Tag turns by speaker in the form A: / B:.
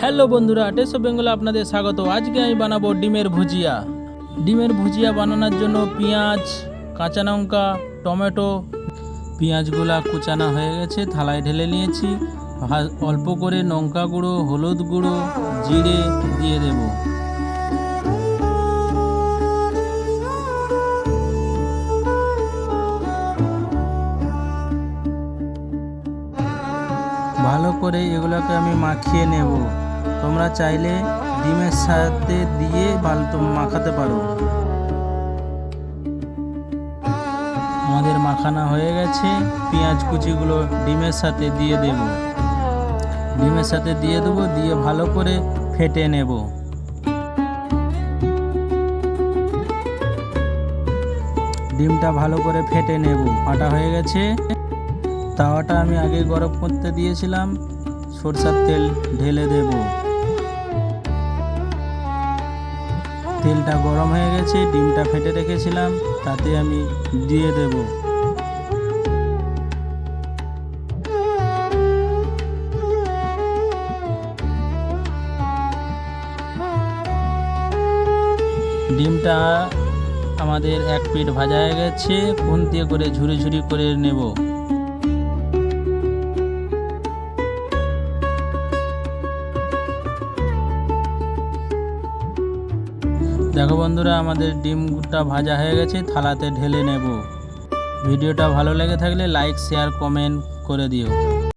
A: Hello বন্ধুরা, test of বেঙ্গলে আপনাদের স্বাগত। আজকে আমি বানাবো ডিমের ভুজিয়া। ডিমের ভুজিয়া বানানোর জন্য পেঁয়াজ, কাঁচা লঙ্কা, টমেটো, পেঁয়াজগুলা কুচানো হয়ে গেছে, থালায় ঢেলে নিয়েছি। অল্প করে লঙ্কা গুঁড়ো, হলুদ গুঁড়ো, জিরে দিয়ে দেব। ভালো করে এগুলোকে আমি মাখিয়ে নেব। তোমরা চাইলে ডিমের সাথে দিয়ে ভালো মাখাতে পারো। আমাদের মাখানো হয়ে গেছে। পেঁয়াজ কুচিগুলো ডিমের সাথে দিয়ে দেব। ডিমের সাথে দিয়ে দেবো, দিয়ে ভালো করে ফেটে নেব। ডিমটা ভালো করে ফেটে নেব। ফাটা হয়ে গেছে। তাওয়াটা আমি আগে গরম করতে দিয়েছিলাম, সরষের তেল ঢেলে দেব। তেলটা গরম হয়ে গেছে, ডিমটা ফেটে রেখেছিলাম তাতে আমি দিয়ে দেব। ডিমটা আমাদের এক পিঠ ভাজা হয়ে গেছে। খুন্তি করে ঝুরি ঝুরি করে নেব। দেখো বন্ধুরা, আমাদের ডিমটা ভাজা হয়ে গেছে, থালাতে ঢেলে নেব। ভিডিওটা ভালো লেগে থাকলে লাইক, শেয়ার, কমেন্ট করে দিও।